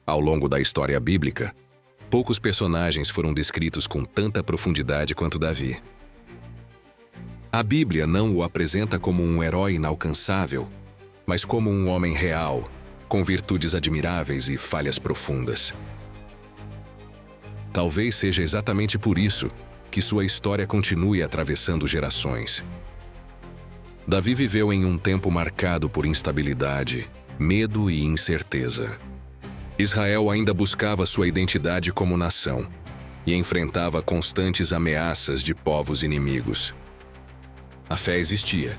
Ao longo da história bíblica, poucos personagens foram descritos com tanta profundidade quanto Davi. A Bíblia não o apresenta como um herói inalcançável, mas como um homem real, com virtudes admiráveis e falhas profundas. Talvez seja exatamente por isso que sua história continue atravessando gerações. Davi viveu em um tempo marcado por instabilidade, medo e incerteza. Israel ainda buscava sua identidade como nação e enfrentava constantes ameaças de povos inimigos. A fé existia,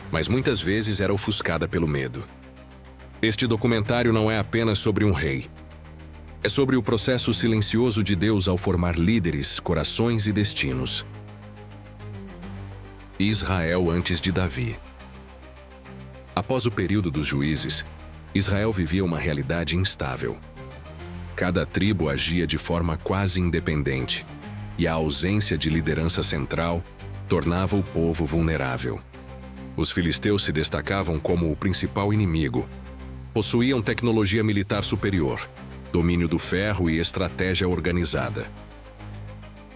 mas muitas vezes era ofuscada pelo medo. Este documentário não é apenas sobre um rei. É sobre o processo silencioso de Deus ao formar líderes, corações e destinos. Israel antes de Davi. Após o período dos juízes, Israel vivia uma realidade instável. Cada tribo agia de forma quase independente, e a ausência de liderança central tornava o povo vulnerável. Os filisteus se destacavam como o principal inimigo. Possuíam tecnologia militar superior, domínio do ferro e estratégia organizada.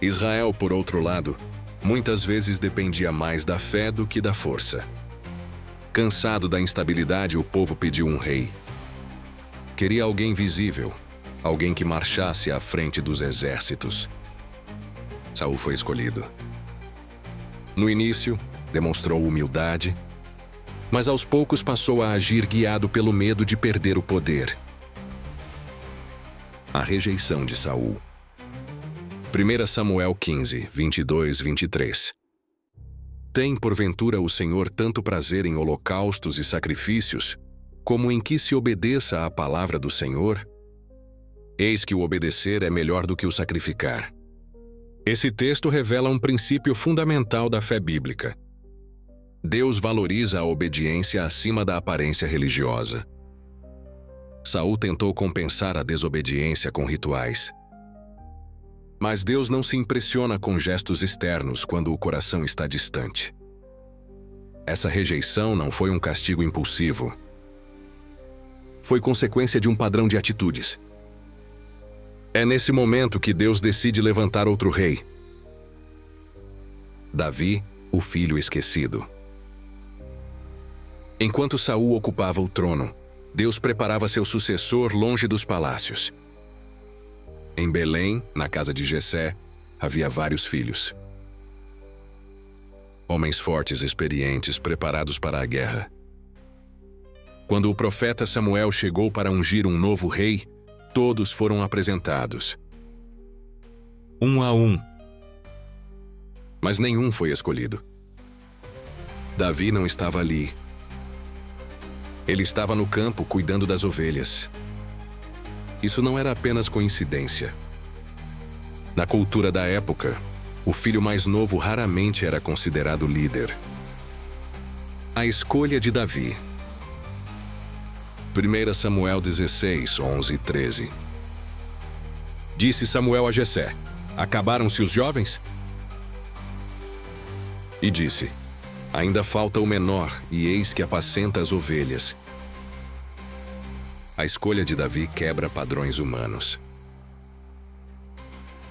Israel, por outro lado, muitas vezes dependia mais da fé do que da força. Cansado da instabilidade, o povo pediu um rei. Queria alguém visível, alguém que marchasse à frente dos exércitos. Saul foi escolhido. No início, demonstrou humildade, mas aos poucos passou a agir guiado pelo medo de perder o poder. A rejeição de Saul. 1 Samuel 15, 22-23. Tem, porventura, o Senhor tanto prazer em holocaustos e sacrifícios, como em que se obedeça à palavra do Senhor? Eis que o obedecer é melhor do que o sacrificar. Esse texto revela um princípio fundamental da fé bíblica. Deus valoriza a obediência acima da aparência religiosa. Saul tentou compensar a desobediência com rituais. Mas Deus não se impressiona com gestos externos quando o coração está distante. Essa rejeição não foi um castigo impulsivo. Foi consequência de um padrão de atitudes. É nesse momento que Deus decide levantar outro rei. Davi, o filho esquecido. Enquanto Saul ocupava o trono, Deus preparava seu sucessor longe dos palácios. Em Belém, na casa de Jessé, havia vários filhos. Homens fortes, experientes, preparados para a guerra. Quando o profeta Samuel chegou para ungir um novo rei, todos foram apresentados. Um a um. Mas nenhum foi escolhido. Davi não estava ali. Ele estava no campo cuidando das ovelhas. Isso não era apenas coincidência. Na cultura da época, o filho mais novo raramente era considerado líder. A escolha de Davi. 1 Samuel 16, 11 e 13. Disse Samuel a Jessé: acabaram-se os jovens? E disse: ainda falta o menor, e eis que apacenta as ovelhas. A escolha de Davi quebra padrões humanos.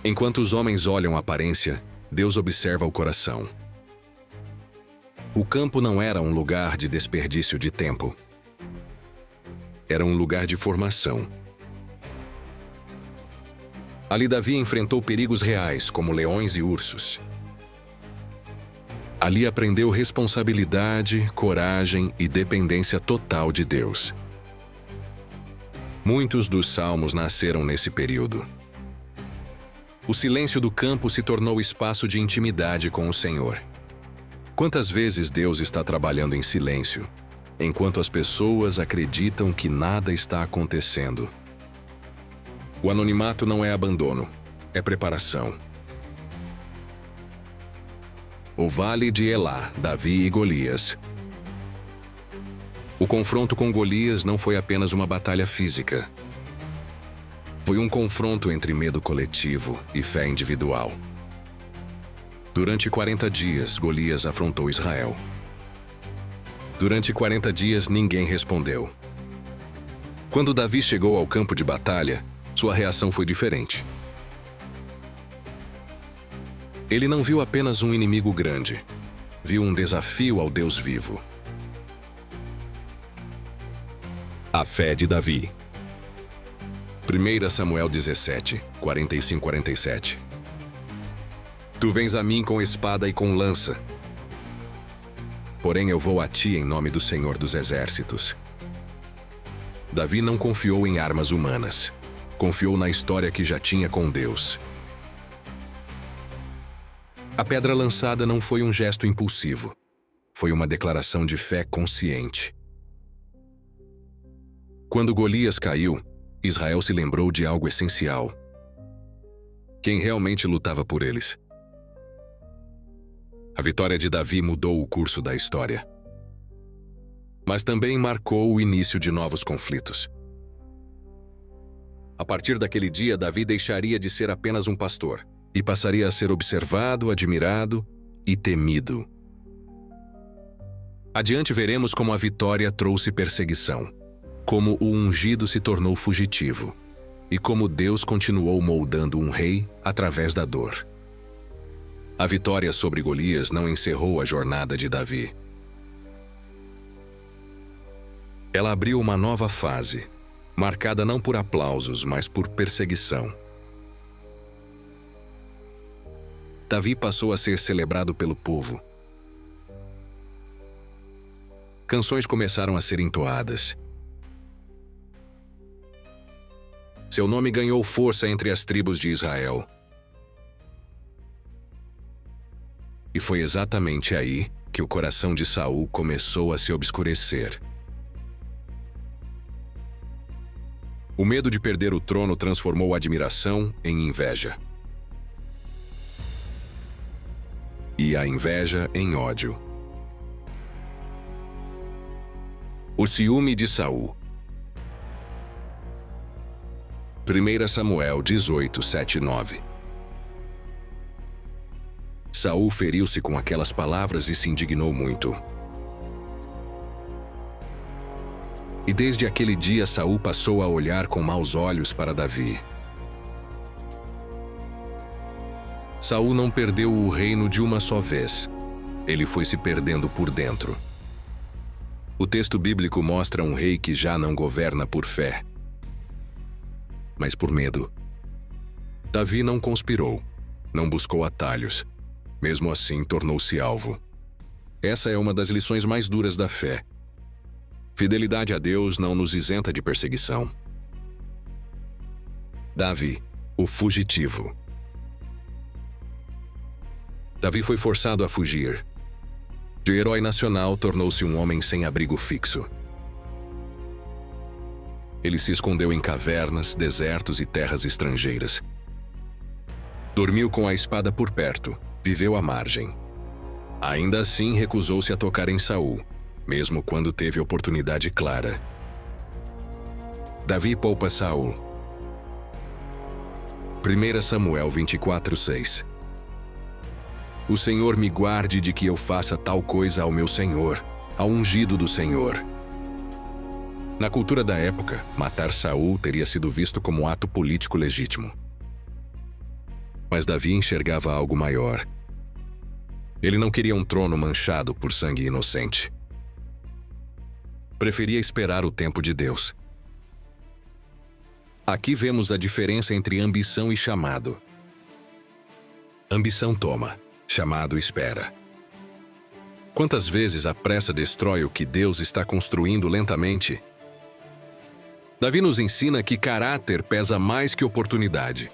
Enquanto os homens olham a aparência, Deus observa o coração. O campo não era um lugar de desperdício de tempo. Era um lugar de formação. Ali Davi enfrentou perigos reais, como leões e ursos. Ali aprendeu responsabilidade, coragem e dependência total de Deus. Muitos dos salmos nasceram nesse período. O silêncio do campo se tornou espaço de intimidade com o Senhor. Quantas vezes Deus está trabalhando em silêncio, enquanto as pessoas acreditam que nada está acontecendo? O anonimato não é abandono, é preparação. O Vale de Elá, Davi e Golias. O confronto com Golias não foi apenas uma batalha física. Foi um confronto entre medo coletivo e fé individual. Durante 40 dias, Golias afrontou Israel. Durante 40 dias, ninguém respondeu. Quando Davi chegou ao campo de batalha, sua reação foi diferente. Ele não viu apenas um inimigo grande, viu um desafio ao Deus vivo. A fé de Davi. 1 Samuel 17, 45-47. Tu vens a mim com espada e com lança. Porém eu vou a ti em nome do Senhor dos Exércitos. Davi não confiou em armas humanas. Confiou na história que já tinha com Deus. A pedra lançada não foi um gesto impulsivo. Foi uma declaração de fé consciente. Quando Golias caiu, Israel se lembrou de algo essencial. Quem realmente lutava por eles? A vitória de Davi mudou o curso da história. Mas também marcou o início de novos conflitos. A partir daquele dia, Davi deixaria de ser apenas um pastor e passaria a ser observado, admirado e temido. Adiante veremos como a vitória trouxe perseguição, como o ungido se tornou fugitivo e como Deus continuou moldando um rei através da dor. A vitória sobre Golias não encerrou a jornada de Davi. Ela abriu uma nova fase, marcada não por aplausos, mas por perseguição. Davi passou a ser celebrado pelo povo. Canções começaram a ser entoadas. Seu nome ganhou força entre as tribos de Israel. E foi exatamente aí que o coração de Saul começou a se obscurecer. O medo de perder o trono transformou a admiração em inveja. E a inveja em ódio. O ciúme de Saul. 1 Samuel 18, 7 e 9. Saul feriu-se com aquelas palavras e se indignou muito. E desde aquele dia Saul passou a olhar com maus olhos para Davi. Saul não perdeu o reino de uma só vez. Ele foi se perdendo por dentro. O texto bíblico mostra um rei que já não governa por fé, mas por medo. Davi não conspirou, não buscou atalhos. Mesmo assim, tornou-se alvo. Essa é uma das lições mais duras da fé. Fidelidade a Deus não nos isenta de perseguição. Davi, o fugitivo. Davi foi forçado a fugir. De herói nacional, tornou-se um homem sem abrigo fixo. Ele se escondeu em cavernas, desertos e terras estrangeiras. Dormiu com a espada por perto, viveu à margem. Ainda assim, recusou-se a tocar em Saul, mesmo quando teve oportunidade clara. Davi poupa Saul. 1 Samuel 24, 6. O Senhor me guarde de que eu faça tal coisa ao meu Senhor, ao ungido do Senhor. Na cultura da época, matar Saul teria sido visto como um ato político legítimo. Mas Davi enxergava algo maior. Ele não queria um trono manchado por sangue inocente. Preferia esperar o tempo de Deus. Aqui vemos a diferença entre ambição e chamado. Ambição toma, chamado espera. Quantas vezes a pressa destrói o que Deus está construindo lentamente? Davi nos ensina que caráter pesa mais que oportunidade.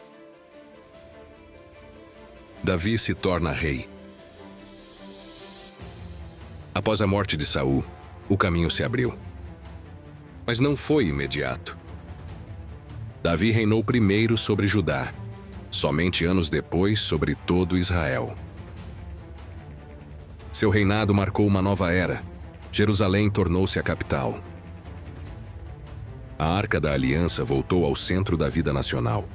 Davi se torna rei. Após a morte de Saul, o caminho se abriu. Mas não foi imediato. Davi reinou primeiro sobre Judá, somente anos depois sobre todo Israel. Seu reinado marcou uma nova era. Jerusalém tornou-se a capital. A Arca da Aliança voltou ao centro da vida nacional.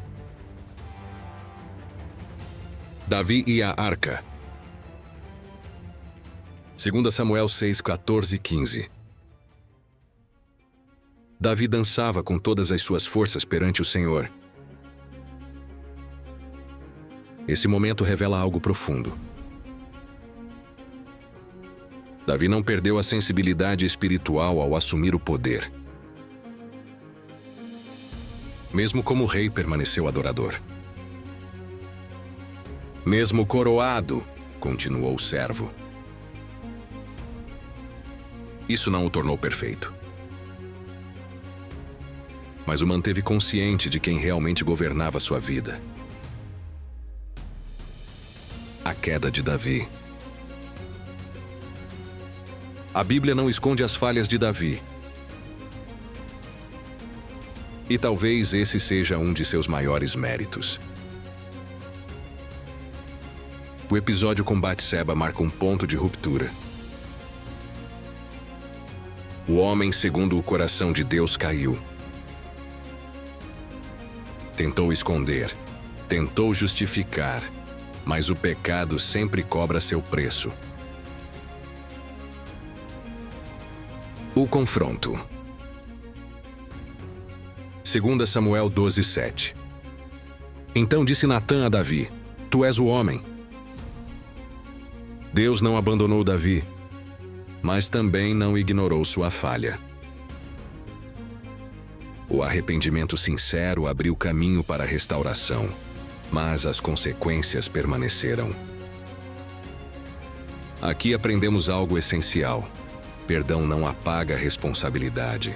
Davi e a Arca. 2 Samuel 6, 14 e 15. Davi dançava com todas as suas forças perante o Senhor. Esse momento revela algo profundo. Davi não perdeu a sensibilidade espiritual ao assumir o poder. Mesmo como rei, permaneceu adorador. Mesmo coroado, continuou o servo. Isso não o tornou perfeito, mas o manteve consciente de quem realmente governava sua vida. A queda de Davi. A Bíblia não esconde as falhas de Davi. E talvez esse seja um de seus maiores méritos. O episódio com Batseba marca um ponto de ruptura. O homem segundo o coração de Deus caiu. Tentou esconder, tentou justificar, mas o pecado sempre cobra seu preço. O confronto. 2 Samuel 12:7. Então disse Natã a Davi: Tu és o homem. Deus não abandonou Davi, mas também não ignorou sua falha. O arrependimento sincero abriu caminho para a restauração, mas as consequências permaneceram. Aqui aprendemos algo essencial: perdão não apaga a responsabilidade.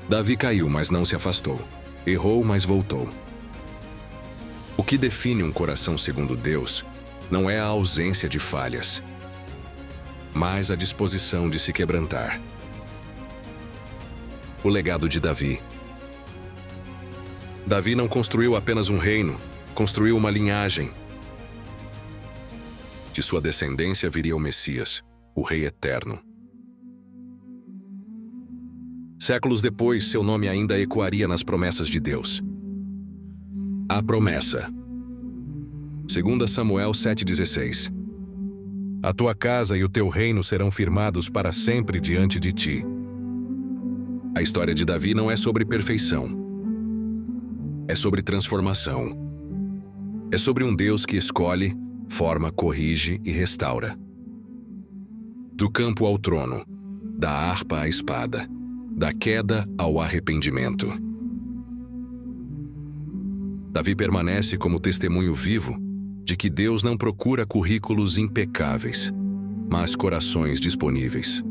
Davi caiu, mas não se afastou. Errou, mas voltou. O que define um coração segundo Deus não é a ausência de falhas, mas a disposição de se quebrantar. O legado de Davi. Davi não construiu apenas um reino, construiu uma linhagem. De sua descendência viria o Messias, o Rei Eterno. Séculos depois, seu nome ainda ecoaria nas promessas de Deus. A promessa. 2 Samuel 7,16. A tua casa e o teu reino serão firmados para sempre diante de ti. A história de Davi não é sobre perfeição. É sobre transformação. É sobre um Deus que escolhe, forma, corrige e restaura. Do campo ao trono, da harpa à espada, da queda ao arrependimento. Davi permanece como testemunho vivo de que Deus não procura currículos impecáveis, mas corações disponíveis.